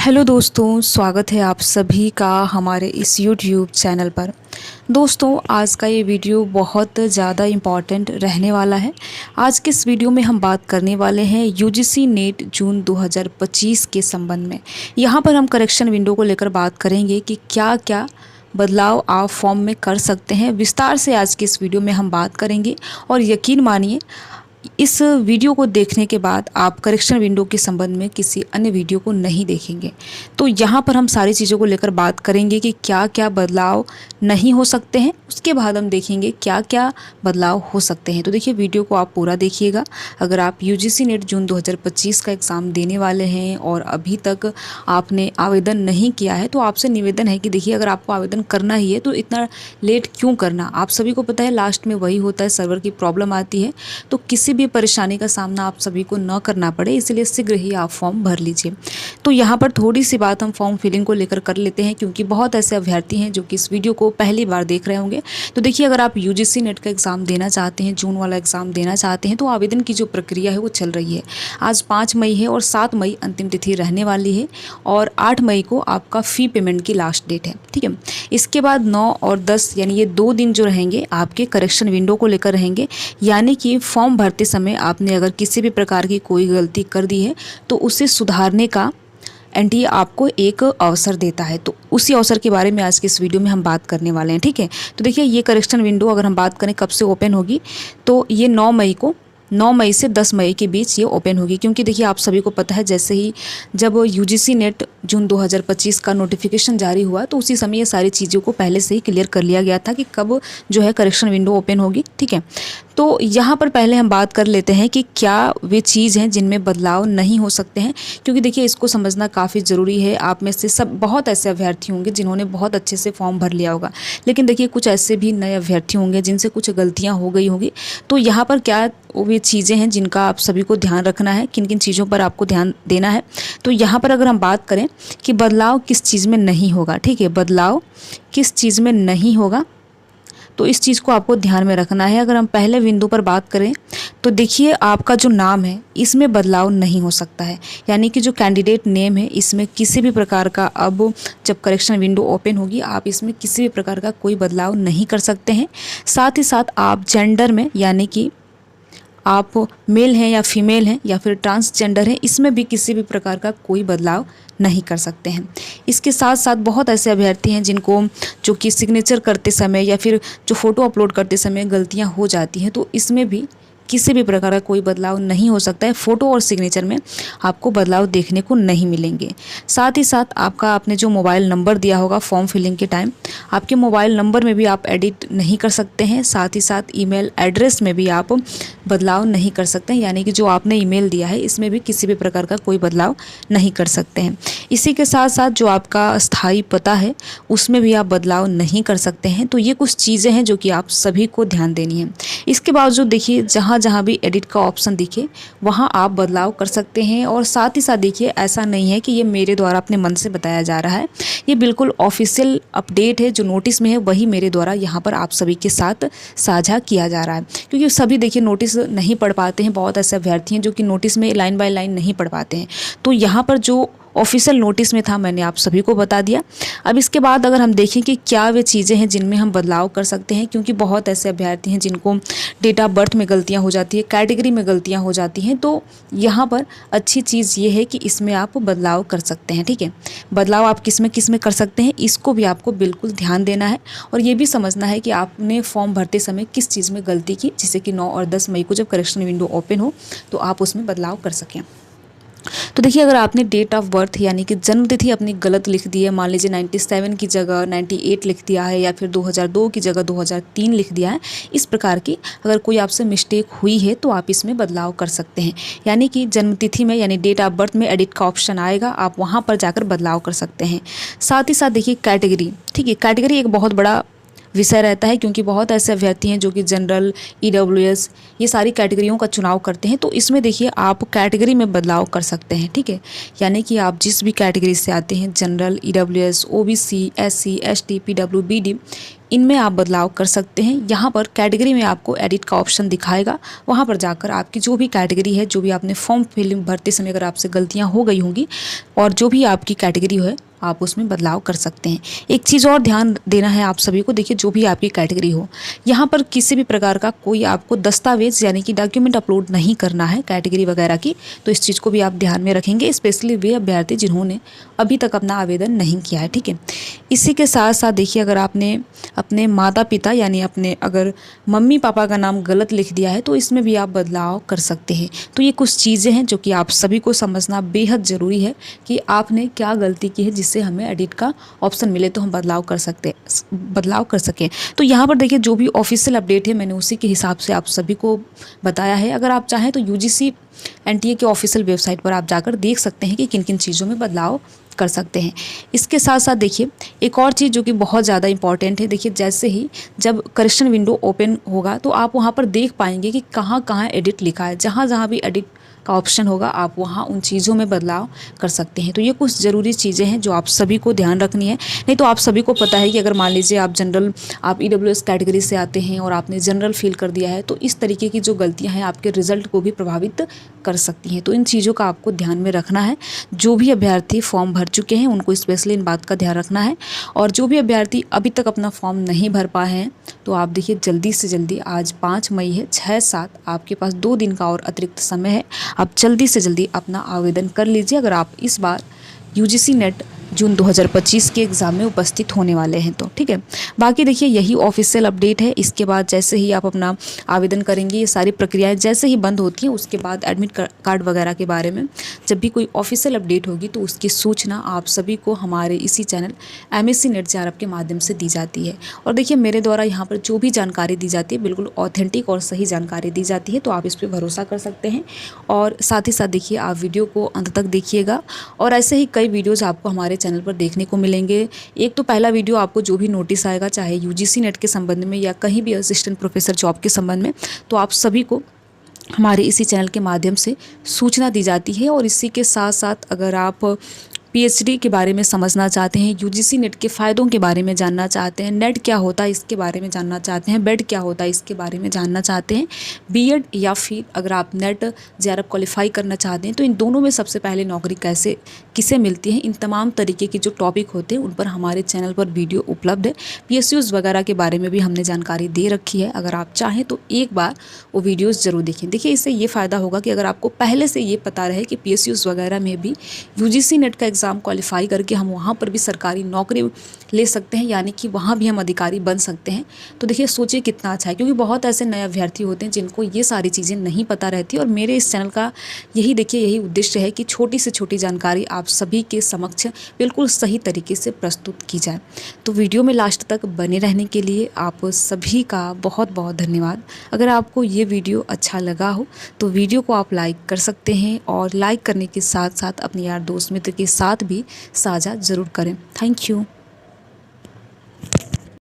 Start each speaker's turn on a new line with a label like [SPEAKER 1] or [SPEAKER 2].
[SPEAKER 1] Hello दोस्तों, स्वागत है आप सभी का हमारे इस यूट्यूब चैनल पर। दोस्तों, आज का ये वीडियो बहुत ज़्यादा इम्पॉर्टेंट रहने वाला है। आज के इस वीडियो में हम बात करने वाले हैं यूजीसी नेट जून 2025 के संबंध में। यहाँ पर हम करेक्शन विंडो को लेकर बात करेंगे कि क्या क्या बदलाव आप फॉर्म में कर सकते हैं। विस्तार से आज के इस वीडियो में हम बात करेंगे और यकीन मानिए इस वीडियो को देखने के बाद आप करेक्शन विंडो के संबंध में किसी अन्य वीडियो को नहीं देखेंगे। तो यहाँ पर हम सारी चीज़ों को लेकर बात करेंगे कि क्या क्या बदलाव नहीं हो सकते हैं, उसके बाद हम देखेंगे क्या क्या बदलाव हो सकते हैं। तो देखिए, वीडियो को आप पूरा देखिएगा। अगर आप यूजीसी नेट जून 2025 का एग्ज़ाम देने वाले हैं और अभी तक आपने आवेदन नहीं किया है, तो आपसे निवेदन है कि देखिए, अगर आपको आवेदन करना ही है तो इतना लेट क्यों करना। आप सभी को पता है लास्ट में वही होता है, सर्वर की प्रॉब्लम आती है। तो किसी भी परेशानी का सामना आप सभी को न करना पड़े, इसलिए शीघ्र ही आप फॉर्म भर लीजिए। तो यहाँ पर थोड़ी सी बात हम फॉर्म फिलिंग को लेकर कर लेते हैं, क्योंकि बहुत ऐसे अभ्यर्थी हैं जो कि इस वीडियो को पहली बार देख रहे होंगे। तो देखिए, अगर आप यूजीसी नेट का एग्ज़ाम देना चाहते हैं, जून वाला एग्ज़ाम देना चाहते हैं, तो आवेदन की जो प्रक्रिया है वो चल रही है। आज 5 मई है और 7 मई अंतिम तिथि रहने वाली है और 8 मई को आपका फ़ी पेमेंट की लास्ट डेट है। ठीक है, इसके बाद 9 और 10 यानी ये 2 दिन जो रहेंगे आपके करेक्शन विंडो को लेकर रहेंगे। यानी कि फॉर्म भरते समय आपने अगर किसी भी प्रकार की कोई गलती कर दी है तो उसे सुधारने का एनटीए आपको एक अवसर देता है। तो उसी अवसर के बारे में आज के इस वीडियो में हम बात करने वाले हैं। ठीक है, तो देखिए, ये करेक्शन विंडो अगर हम बात करें कब से ओपन होगी, तो ये 9 मई से 10 मई के बीच ये ओपन होगी। क्योंकि देखिए, आप सभी को पता है जैसे ही जब यूजीसी नेट जून 2025 का नोटिफिकेशन जारी हुआ तो उसी समय ये सारी चीज़ों को पहले से ही क्लियर कर लिया गया था कि कब जो है करेक्शन विंडो ओपन होगी। ठीक है, तो यहाँ पर पहले हम बात कर लेते हैं कि क्या वे चीज़ हैं जिनमें बदलाव नहीं हो सकते हैं। क्योंकि देखिए, इसको समझना काफ़ी ज़रूरी है। आप में से सब बहुत ऐसे अभ्यर्थी होंगे जिन्होंने बहुत अच्छे से फॉर्म भर लिया होगा, लेकिन देखिए कुछ ऐसे भी नए अभ्यर्थी होंगे जिनसे कुछ गलतियाँ हो गई होंगी। तो यहाँ पर क्या वे चीज़ें हैं जिनका आप सभी को ध्यान रखना है, किन किन चीज़ों पर आपको ध्यान देना है। तो यहाँ पर अगर हम बात करें कि बदलाव किस चीज़ में नहीं होगा, ठीक है, बदलाव किस चीज़ में नहीं होगा, तो इस चीज़ को आपको ध्यान में रखना है। अगर हम पहले बिंदु पर बात करें तो देखिए, आपका जो नाम है इसमें बदलाव नहीं हो सकता है। यानी कि जो कैंडिडेट नेम है इसमें किसी भी प्रकार का, अब जब करेक्शन विंडो ओपन होगी आप इसमें किसी भी प्रकार का कोई बदलाव नहीं कर सकते हैं। साथ ही साथ आप जेंडर में, यानी कि आप मेल हैं या फीमेल हैं या फिर ट्रांसजेंडर हैं, इसमें भी किसी भी प्रकार का कोई बदलाव नहीं कर सकते हैं। इसके साथ साथ बहुत ऐसे अभ्यर्थी हैं जिनको जो कि सिग्नेचर करते समय या फिर जो फ़ोटो अपलोड करते समय गलतियां हो जाती हैं, तो इसमें भी किसी भी प्रकार का कोई बदलाव नहीं हो सकता है। फ़ोटो और सिग्नेचर में आपको बदलाव देखने को नहीं मिलेंगे। साथ ही साथ आपने जो मोबाइल नंबर दिया होगा फॉर्म फिलिंग के टाइम, आपके मोबाइल नंबर में भी आप एडिट नहीं कर सकते हैं। साथ ही साथ ईमेल एड्रेस में भी आप बदलाव नहीं कर सकते हैं। यानी कि जो आपने ईमेल दिया है इसमें भी किसी भी प्रकार का कोई बदलाव नहीं कर सकते हैं। इसी के साथ साथ जो आपका स्थायी पता है उसमें भी आप बदलाव नहीं कर सकते हैं। तो ये कुछ चीज़ें हैं जो कि आप सभी को ध्यान देनी है। इसके बावजूद देखिए, जहाँ भी एडिट का ऑप्शन दिखे वहाँ आप बदलाव कर सकते हैं। और साथ ही साथ देखिए, ऐसा नहीं है कि ये मेरे द्वारा अपने मन से बताया जा रहा है, ये बिल्कुल ऑफिशियल अपडेट है। जो नोटिस में है वही मेरे द्वारा यहाँ पर आप सभी के साथ साझा किया जा रहा है। क्योंकि सभी देखिए नोटिस नहीं पढ़ पाते हैं, बहुत ऐसे अभ्यर्थी हैं जो कि नोटिस में लाइन बाय लाइन नहीं पढ़ पाते हैं। तो यहाँ पर जो ऑफिशियल नोटिस में था मैंने आप सभी को बता दिया। अब इसके बाद अगर हम देखें कि क्या वे चीज़ें हैं जिनमें हम बदलाव कर सकते हैं, क्योंकि बहुत ऐसे अभ्यर्थी हैं जिनको डेट ऑफ बर्थ में गलतियां हो जाती है, कैटेगरी में गलतियां हो जाती हैं। तो यहाँ पर अच्छी चीज़ ये है कि इसमें आप बदलाव कर सकते हैं। ठीक है, बदलाव आप किस में कर सकते हैं, इसको भी आपको बिल्कुल ध्यान देना है और ये भी समझना है कि आपने फॉर्म भरते समय किस चीज़ में गलती की, जिससे कि 9 और 10 मई को जब करेक्शन विंडो ओपन हो तो आप उसमें बदलाव कर सकें। तो देखिए, अगर आपने डेट ऑफ बर्थ यानी कि जन्म तिथि अपनी गलत लिख दी है, मान लीजिए 97 की जगह 98 लिख दिया है या फिर 2002 की जगह 2003 लिख दिया है, इस प्रकार की अगर कोई आपसे मिस्टेक हुई है तो आप इसमें बदलाव कर सकते हैं। यानी कि जन्म तिथि में यानी डेट ऑफ बर्थ में एडिट का ऑप्शन आएगा, आप वहाँ पर जाकर बदलाव कर सकते हैं। साथ ही साथ देखिए कैटेगरी, ठीक है, कैटेगरी एक बहुत बड़ा विषय रहता है, क्योंकि बहुत ऐसे अभ्यर्थी हैं जो कि जनरल, ईडब्ल्यूएस ये सारी कैटेगरियों का चुनाव करते हैं। तो इसमें देखिए आप कैटेगरी में बदलाव कर सकते हैं, ठीक है। यानी कि आप जिस भी कैटेगरी से आते हैं, general, EWS, OBC, SC, ST, PW, BD, इनमें आप बदलाव कर सकते हैं। यहाँ पर कैटेगरी में आपको एडिट का ऑप्शन दिखाएगा, वहाँ पर जाकर आपकी जो भी कैटेगरी है, जो भी आपने फॉर्म फिलिंग भरते समय अगर आपसे गलतियाँ हो गई होंगी और जो भी आपकी कैटेगरी है आप उसमें बदलाव कर सकते हैं। एक चीज़ और ध्यान देना है आप सभी को, देखिए जो भी आपकी कैटेगरी हो, यहाँ पर किसी भी प्रकार का कोई आपको दस्तावेज यानी कि डॉक्यूमेंट अपलोड नहीं करना है कैटेगरी वगैरह की। तो इस चीज़ को भी आप ध्यान में रखेंगे, स्पेशली वे अभ्यर्थी जिन्होंने अभी तक अपना आवेदन नहीं किया है, ठीक है। इसी के साथ साथ देखिए अगर आपने अपने माता पिता यानी अपने अगर मम्मी पापा का नाम गलत लिख दिया है तो इसमें भी आप बदलाव कर सकते हैं। तो ये कुछ चीज़ें हैं जो कि आप सभी को समझना बेहद ज़रूरी है कि आपने क्या गलती की है जिससे हमें एडिट का ऑप्शन मिले तो हम बदलाव कर सकें। तो यहाँ पर देखिए जो भी ऑफिशियल अपडेट है मैंने उसी के हिसाब से आप सभी को बताया है। अगर आप चाहें तो यूजीसी एनटीए के ऑफिशियल वेबसाइट पर आप जाकर देख सकते हैं कि किन किन चीज़ों में बदलाव कर सकते हैं। इसके साथ साथ देखिए एक और चीज़ जो कि बहुत ज़्यादा इंपॉर्टेंट है, देखिए जैसे ही जब करेक्शन विंडो ओपन होगा तो आप वहाँ पर देख पाएंगे कि कहाँ कहाँ एडिट लिखा है। जहाँ जहाँ भी एडिट का ऑप्शन होगा आप वहाँ उन चीज़ों में बदलाव कर सकते हैं। तो ये कुछ ज़रूरी चीज़ें हैं जो आप सभी को ध्यान रखनी है। नहीं तो आप सभी को पता है कि अगर मान लीजिए आप जनरल, आप ईडब्ल्यूएस कैटेगरी से आते हैं और आपने जनरल फिल कर दिया है तो इस तरीके की जो गलतियाँ हैं आपके रिजल्ट को भी प्रभावित कर सकती हैं। तो इन चीज़ों का आपको ध्यान में रखना है। जो भी अभ्यर्थी फॉर्म भर चुके हैं उनको स्पेशली इन बात का ध्यान रखना है, और जो भी अभ्यर्थी अभी तक अपना फॉर्म नहीं भर पाए हैं तो आप देखिए जल्दी से जल्दी, आज 5 मई है, 6-7 आपके पास 2 दिन का और अतिरिक्त समय है। आप जल्दी से जल्दी अपना आवेदन कर लीजिए अगर आप इस बार यूजीसी नेट जून 2025 के एग्ज़ाम में उपस्थित होने वाले हैं तो, ठीक है। बाकी देखिए यही ऑफिशियल अपडेट है। इसके बाद जैसे ही आप अपना आवेदन करेंगे, ये सारी प्रक्रियाएं जैसे ही बंद होती हैं उसके बाद एडमिट कार्ड वगैरह के बारे में जब भी कोई ऑफिशियल अपडेट होगी तो उसकी सूचना आप सभी को हमारे इसी चैनल एमएससी नेट जेआरएफ के माध्यम से दी जाती है। और देखिए मेरे द्वारा यहाँ पर जो भी जानकारी दी जाती है बिल्कुल ऑथेंटिक और सही जानकारी दी जाती है, तो आप इस पर भरोसा कर सकते हैं। और साथ ही साथ देखिए आप वीडियो को अंत तक देखिएगा, और ऐसे ही कई वीडियोज़ आपको हमारे चैनल पर देखने को मिलेंगे। एक तो पहला वीडियो आपको जो भी नोटिस आएगा, चाहे यूजीसी नेट के संबंध में या कहीं भी असिस्टेंट प्रोफेसर जॉब के संबंध में, तो आप सभी को हमारे इसी चैनल के माध्यम से सूचना दी जाती है। और इसी के साथ साथ अगर आप पीएचडी के बारे में समझना चाहते हैं, यूजीसी नेट के फ़ायदों के बारे में जानना चाहते हैं, नेट क्या होता है इसके बारे में जानना चाहते हैं, बेड क्या होता है इसके बारे में जानना चाहते हैं, बीएड या फिर अगर आप नेट जेआरएफ क्वालिफाई करना चाहते हैं तो इन दोनों में सबसे पहले नौकरी कैसे किसे मिलती है, इन तमाम तरीके के जो टॉपिक होते हैं उन पर हमारे चैनल पर वीडियो उपलब्ध है। पीएसयूज़ वगैरह के बारे में भी हमने जानकारी दे रखी है। अगर आप चाहें तो एक बार वो वीडियोज़ ज़रूर देखें। देखिए इससे ये फ़ायदा होगा कि अगर आपको पहले से ये पता रहे कि पीएसयूज़ वगैरह में भी यूजीसी नेट का एग्ज़ाम क्वालिफाई करके हम वहाँ पर भी सरकारी नौकरी ले सकते हैं, यानी कि वहाँ भी हम अधिकारी बन सकते हैं। तो देखिए सोचिए कितना अच्छा है, क्योंकि बहुत ऐसे नए अभ्यर्थी होते हैं जिनको ये सारी चीज़ें नहीं पता रहती। और मेरे इस चैनल का यही उद्देश्य है कि छोटी से छोटी जानकारी आप सभी के समक्ष बिल्कुल सही तरीके से प्रस्तुत की जाए। तो वीडियो में लास्ट तक बने रहने के लिए आप सभी का बहुत बहुत धन्यवाद। अगर आपको ये वीडियो अच्छा लगा हो तो वीडियो को आप लाइक कर सकते हैं, और लाइक करने के साथ साथ अपने यार दोस्त मित्र के साथ भी साझा ज़रूर करें। Thank you.